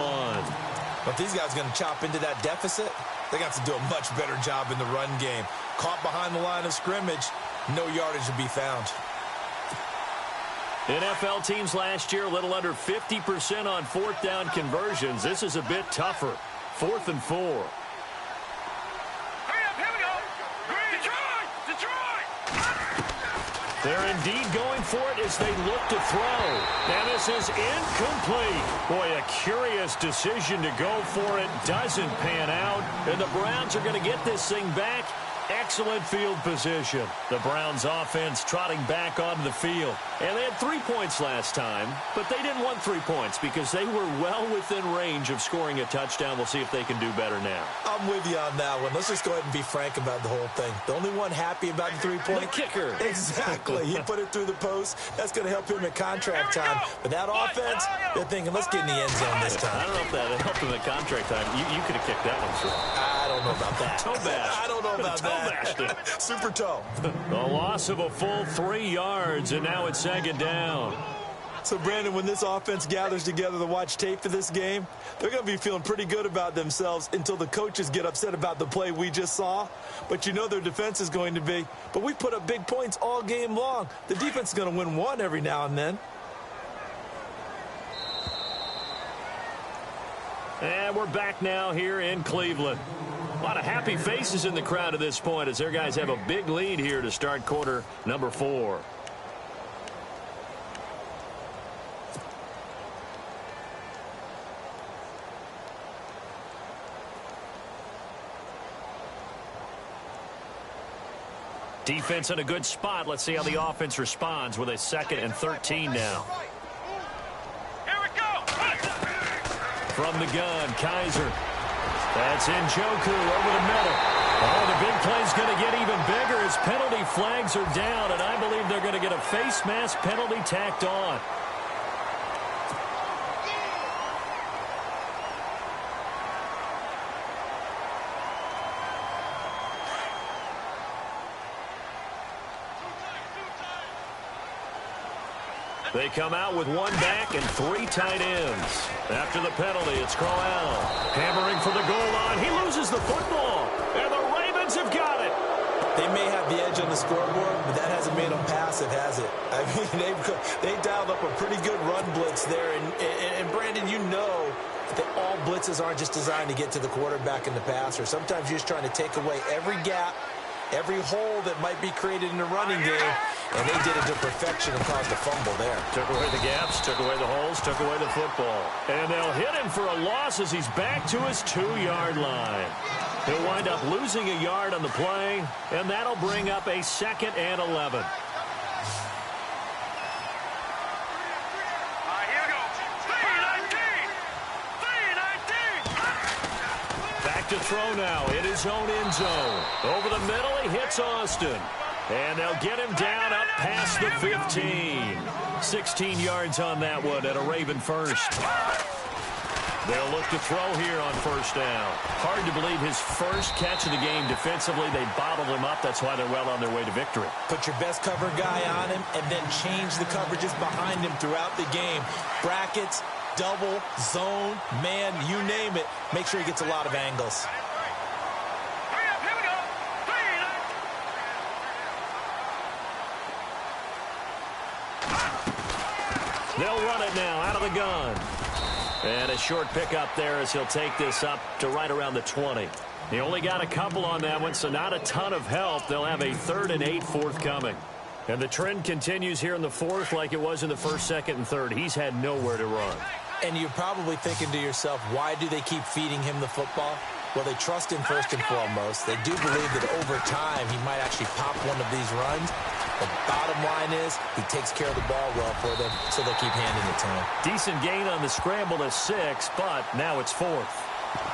But these guys are going to chop into that deficit. They got to do a much better job in the run game. Caught behind the line of scrimmage, no yardage to be found. NFL teams last year a little under 50% on 4th down conversions. This is a bit tougher. 4th and 4. They're indeed going for it as they look to throw. And this is incomplete. Boy, a curious decision to go for it. Doesn't pan out. And the Browns are going to get this thing back. Excellent field position. The Browns offense trotting back onto the field. And they had 3 points last time, but they didn't want 3 points because they were well within range of scoring a touchdown. We'll see if they can do better now. I'm with you on that one. Let's just go ahead and be frank about the whole thing. The only one happy about the 3-point. The kicker. Exactly. He put it through the post. That's going to help him at contract time. But that offense, they're thinking, let's get in the end zone this time. I don't know if that helped him at contract time. You could have kicked that one through. I don't know about that. Toe bash. I don't know about that. Super toe. A loss of a full 3 yards, and now it's 2nd down. So, Brandon, when this offense gathers together to watch tape for this game, they're going to be feeling pretty good about themselves until the coaches get upset about the play we just saw. But you know their defense is going to be. But we put up big points all game long. The defense is going to win one every now and then. And we're back now here in Cleveland. A lot of happy faces in the crowd at this point as their guys have a big lead here to start quarter number 4. Defense in a good spot. Let's see how the offense responds with a 2nd and 13 now. Here we go. From the gun, Kaiser. That's Njoku over the middle. Oh, the big play's going to get even bigger as penalty flags are down, and I believe they're going to get a face mask penalty tacked on. They come out with 1 back and 3 tight ends. After the penalty, it's Crowell. Hammering for the goal line. He loses the football. And the Ravens have got it. They may have the edge on the scoreboard, but that hasn't made them passive, has it? I mean, they dialed up a pretty good run blitz there. And Brandon, you know that all blitzes aren't just designed to get to the quarterback and the passer. Sometimes you're just trying to take away every gap every hole that might be created in the running game, and they did it to perfection and caused a fumble there. Took away the gaps, took away the holes, took away the football. And they'll hit him for a loss as he's back to his 2-yard line. He'll wind up losing a yard on the play, and that'll bring up a 2nd and 11. To throw now in his own end zone. Over the middle, he hits Austin. And they'll get him down up past the 15. 16 yards on that one at a Raven first. They'll look to throw here on first down. Hard to believe his first catch of the game defensively. They bottled him up. That's why they're well on their way to victory. Put your best cover guy on him and then change the coverages behind him throughout the game. Brackets, double, zone, man, you name it. Make sure he gets a lot of angles. They'll run it now out of the gun. And a short pickup there as he'll take this up to right around the 20. He only got a couple on that one, so not a ton of help. They'll have a 3rd and 8 forthcoming. And the trend continues here in the 4th like it was in the 1st, 2nd, and 3rd. He's had nowhere to run. And you're probably thinking to yourself, why do they keep feeding him the football? Well, they trust him first and foremost. They do believe that over time he might actually pop one of these runs. The bottom line is he takes care of the ball well for them, so they keep handing it to him. Decent gain on the scramble to 6, but now it's 4th.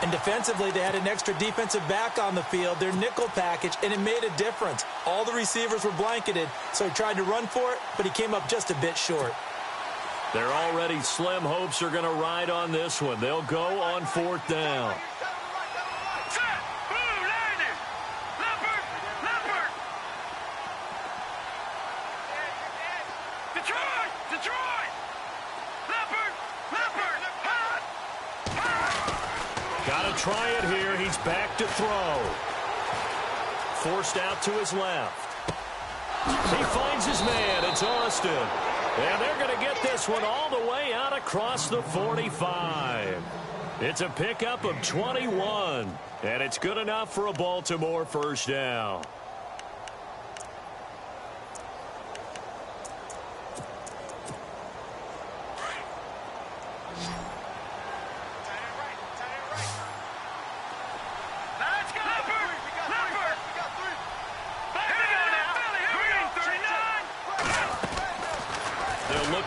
And defensively, they had an extra defensive back on the field, their nickel package, and it made a difference. All the receivers were blanketed, so he tried to run for it, but he came up just a bit short. Their already slim hopes are going to ride on this one. They'll go on 4th down. Got to try it here. He's back to throw. Forced out to his left. He finds his man. It's Austin. And they're going to get this one all the way out across the 45. It's a pickup of 21. And it's good enough for a Baltimore first down.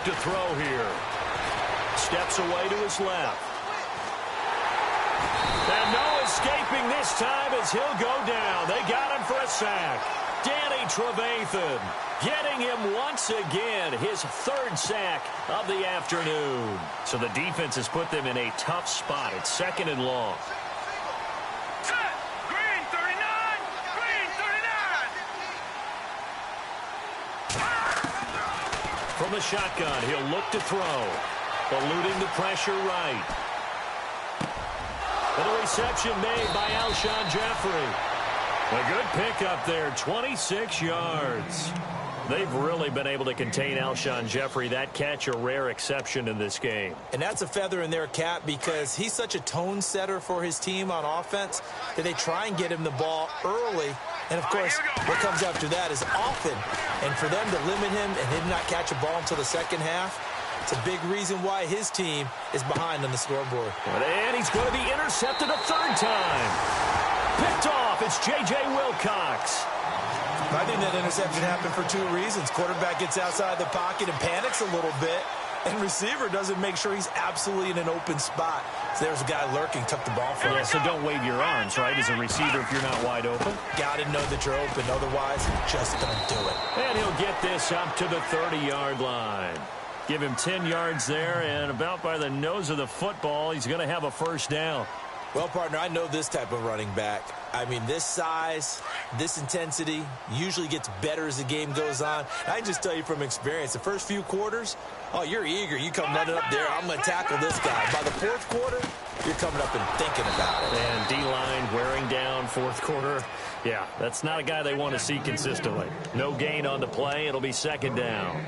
To throw here. Steps away to his left. And no escaping this time as he'll go down. They got him for a sack. Danny Trevathan getting him once again, his 3rd sack of the afternoon. So the defense has put them in a tough spot. It's 2nd and long. From the shotgun, he'll look to throw. Eluding the pressure right. And a reception made by Alshon Jeffrey. A good pickup there, 26 yards. They've really been able to contain Alshon Jeffrey. That catch a rare exception in this game. And that's a feather in their cap because he's such a tone setter for his team on offense that they try and get him the ball early. And, of course, what comes after that is often. And for them to limit him and him not catch a ball until the second half, it's a big reason why his team is behind on the scoreboard. And he's going to be intercepted a 3rd time. Picked off. It's J.J. Wilcox. I think that interception happened for 2 reasons. Quarterback gets outside the pocket and panics a little bit. And receiver doesn't make sure he's absolutely in an open spot. So there's a guy lurking, took the ball from him. Yeah, so don't wave your arms, right, as a receiver if you're not wide open. Got to know that you're open. Otherwise, just don't do it. And he'll get this up to the 30-yard line. Give him 10 yards there, and about by the nose of the football, he's going to have a first down. Well, partner, I know this type of running back. I mean, this size, this intensity usually gets better as the game goes on. I can just tell you from experience, the first few quarters, oh, you're eager. You come running up there, I'm going to tackle this guy. By the 4th quarter, you're coming up and thinking about it. And D-line wearing down 4th quarter. Yeah, that's not a guy they want to see consistently. No gain on the play. It'll be 2nd down.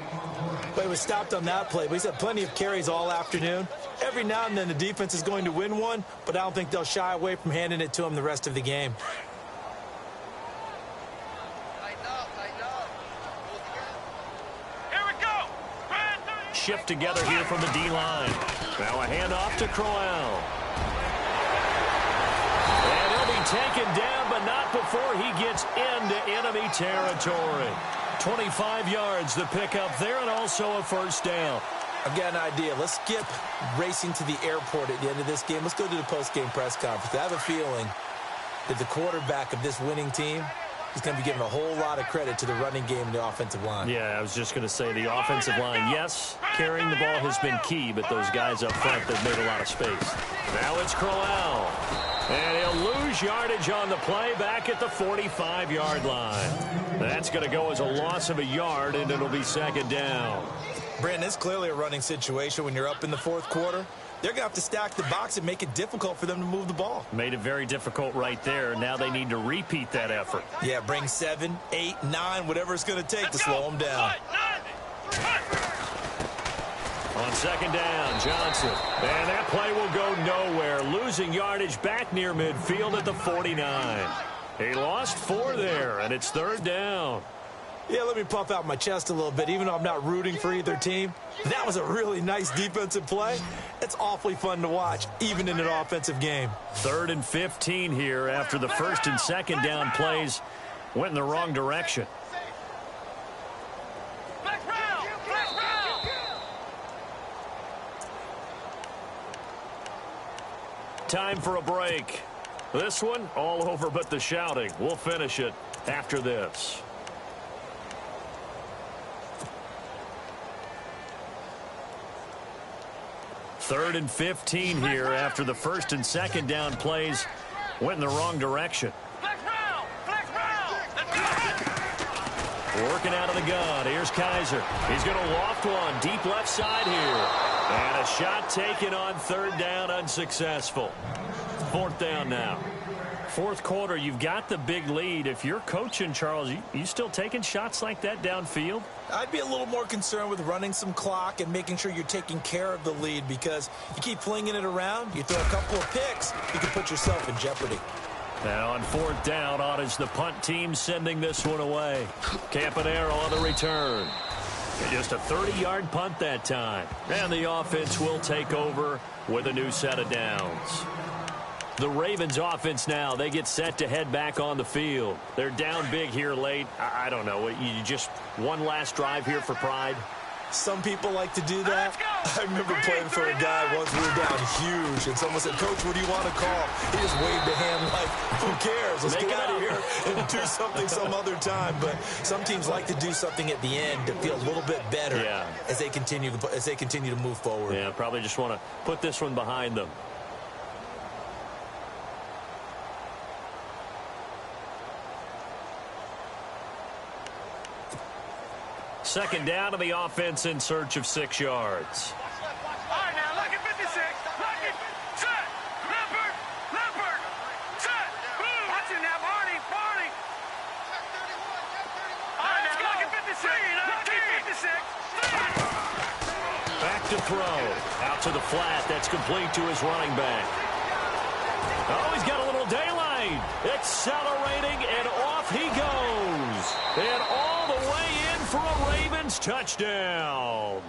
But he was stopped on that play. But he's had plenty of carries all afternoon. Every now and then the defense is going to win one, but I don't think they'll shy away from handing it to him the rest of the game. shift together here from the D-line. Now a handoff to Crowell. And he'll be taken down, but not before he gets into enemy territory. 25 yards the pickup there, and also a first down. I've got an idea. Let's skip racing to the airport at the end of this game. Let's go to the post-game press conference. I have a feeling that the quarterback of this winning team is going to be giving a whole lot of credit to the running game and the offensive line. Yeah, I was just going to say the offensive line, yes, carrying the ball has been key, but those guys up front, they've made a lot of space. Now it's Crowell. And he'll lose yardage on the play back at the 45-yard line. That's going to go as a loss of a yard, and it'll be second down. Brandon, it's clearly a running situation when you're up in the fourth quarter. They're going to have to stack the box and make it difficult for them to move the ball. Made it very difficult right there. Now they need to repeat that effort. Yeah, bring 7, 8, 9, whatever it's going to take to slow them down. On second down, Johnson. And that play will go nowhere. Losing yardage back near midfield at the 49. He lost 4 there, and it's third down. Yeah, let me puff out my chest a little bit, even though I'm not rooting for either team. That was a really nice defensive play. It's awfully fun to watch, even in an offensive game. 3rd and 15 here after the first and second down plays went in the wrong direction. Time for a break. This one, all over but the shouting. We'll finish it after this. Third and 15 here after the first and second down plays went in the wrong direction. Working out of the gun. Here's Kaiser. He's going to loft one deep left side here. And a shot taken on third down, unsuccessful. Fourth down now. Fourth quarter, you've got the big lead. If you're coaching, Charles, you still taking shots like that downfield? I'd be a little more concerned with running some clock and making sure you're taking care of the lead, because if you keep flinging it around, you throw a couple of picks, you can put yourself in jeopardy. Now on fourth down, on is the punt team sending this one away. Campanaro on the return. Just a 30-yard punt that time. And the offense will take over with a new set of downs. The Ravens offense now, they get set to head back on the field. They're down big here late. I don't know. You just one last drive here for pride? Some people like to do that. I remember playing for a guy once. We were down huge, and someone said, "Coach, what do you want to call?" He just waved a hand like, "Who cares? Let's get out of here and do something some other time." But some teams like to do something at the end to feel a little bit better as they continue to move forward. Yeah, probably just want to put this one behind them. Second down to the offense in search of 6 yards. All right, now look at 56. Look at set. Leopard. Leopard. Set. Watch it now, Barney. Barney. All right, now look at 56. Look at 56. Back to throw. Out to the flat. That's complete to his running back. Oh, he's got a little daylight. Accelerating, and off he goes. And all the way in for a Ravens touchdown.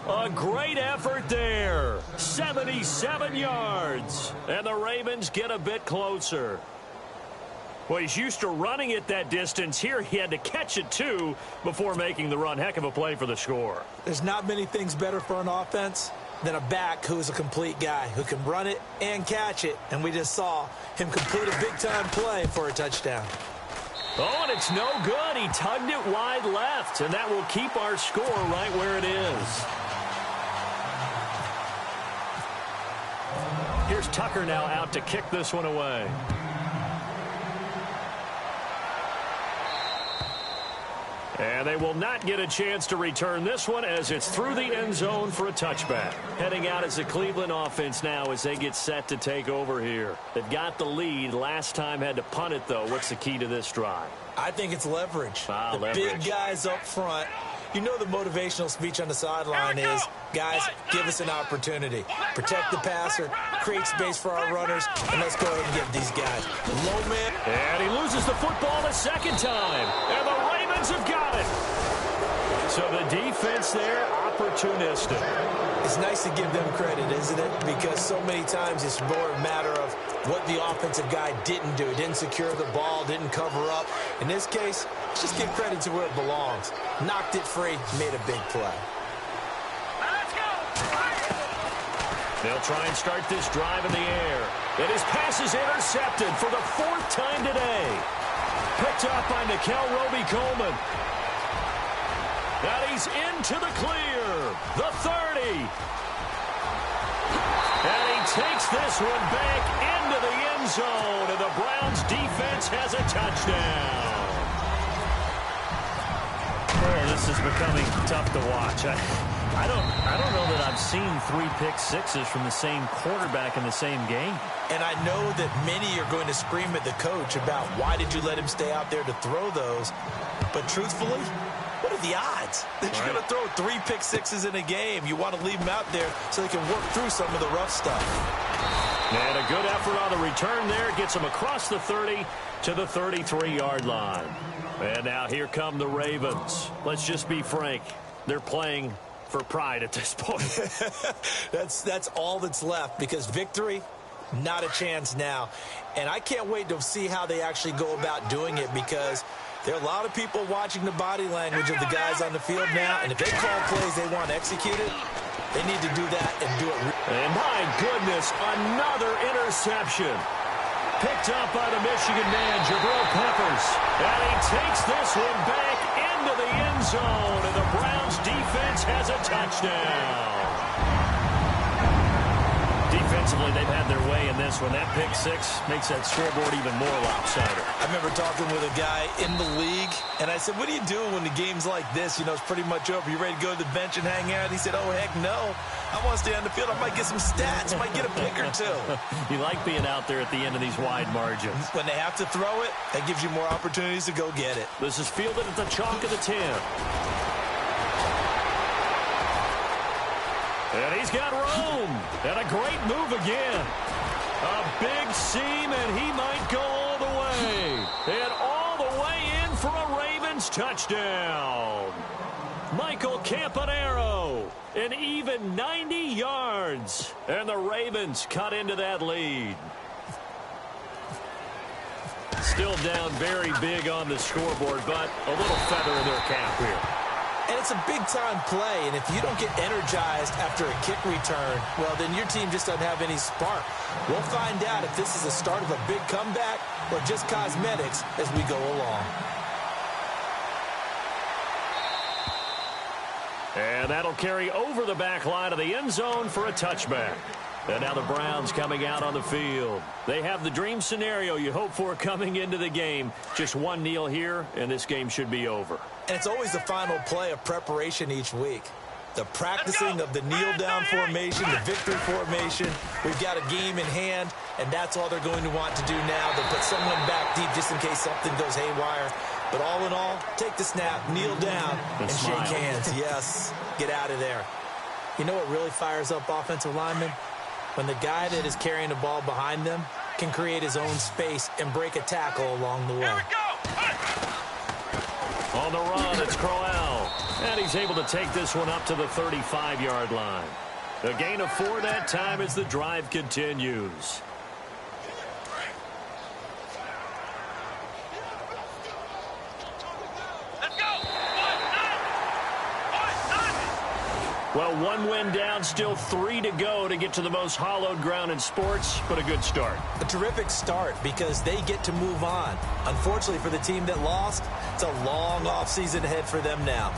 A great effort there. 77 yards. And the Ravens get a bit closer. Well, he's used to running it that distance. Here he had to catch it, too, before making the run. Heck of a play for the score. There's not many things better for an offense than a back who's a complete guy who can run it and catch it. And we just saw him complete a big-time play for a touchdown. Oh, and it's no good. He tugged it wide left, and that will keep our score right where it is. Here's Tucker now out to kick this one away. And they will not get a chance to return this one as it's through the end zone for a touchback. Heading out as the Cleveland offense now as they get set to take over here. They've got the lead. Last time had to punt it, though. What's the key to this drive? I think it's leverage. Leverage. Big guys up front. You know the motivational speech on the sideline is, guys, give us an opportunity. Protect the passer, create space for our runners, and let's go ahead and get these guys. Low man. And he loses the football a second time. And the Ravens have got it. So the defense there opportunistic. It's nice to give them credit, isn't it? Because so many times it's more a matter of what the offensive guy didn't do. Didn't secure the ball, didn't cover up. In this case, just give credit to where it belongs. Knocked it free, made a big play. They'll try and start this drive in the air. And his pass is intercepted for the 4th time today. Picked up by Nikel Roby-Coleman. And he's into the clear. The 30. And he takes this one back into the end zone. And the Browns defense has a touchdown. Oh, this is becoming tough to watch. I don't know that I've seen 3 pick-sixes from the same quarterback in the same game. And I know that many are going to scream at the coach about why did you let him stay out there to throw those. But truthfully, what are the odds that you're going to throw 3 pick-sixes in a game? You want to leave him out there so they can work through some of the rough stuff. And a good effort on the return there. Gets him across the 30 to the 33-yard line. And now here come the Ravens. Let's just be frank. They're playing for pride at this point. That's all that's left, because victory, not a chance now. And I can't wait to see how they actually go about doing it, because there are a lot of people watching the body language of the guys on the field now, and if they call plays they want executed, they need to do that and do it. And my goodness, another interception. Picked up by the Michigan man, Jabril Peppers. And he takes this one back into the end zone, and the Browns defense has a touchdown. Defensively, they've had their way in this one. That pick-6 makes that scoreboard even more lopsided. I remember talking with a guy in the league, and I said, what do you do when the game's like this? You know, it's pretty much over. You ready to go to the bench and hang out? He said, oh, heck no. I want to stay on the field. I might get some stats. Might get a pick or two. You like being out there at the end of these wide margins. When they have to throw it, that gives you more opportunities to go get it. This is fielded at the chalk of the 10. And he's got room. And a great move again. A big seam, and he might go all the way. And all the way in for a Ravens touchdown. Michael Campanaro, an even 90 yards. And the Ravens cut into that lead. Still down very big on the scoreboard, but a little feather in their cap here. And it's a big-time play, and if you don't get energized after a kick return, well, then your team just doesn't have any spark. We'll find out if this is the start of a big comeback or just cosmetics as we go along. And that'll carry over the back line of the end zone for a touchback. And now the Browns coming out on the field. They have the dream scenario you hope for coming into the game. Just one kneel here, and this game should be over. And it's always the final play of preparation each week. The practicing of the kneel-down formation, the victory formation. We've got a game in hand, and that's all they're going to want to do now. They'll put someone back deep just in case something goes haywire. But all in all, take the snap, kneel down, and shake hands. Yes, get out of there. You know what really fires up offensive linemen? When the guy that is carrying the ball behind them can create his own space and break a tackle along the way. Here we go. On the run, it's Crowell. And he's able to take this one up to the 35-yard line. A gain of 4 that time as the drive continues. Let's go. Well, 1 win down, still 3 to go to get to the most hallowed ground in sports, but a good start. A terrific start because they get to move on. Unfortunately for the team that lost, it's a long offseason ahead for them now.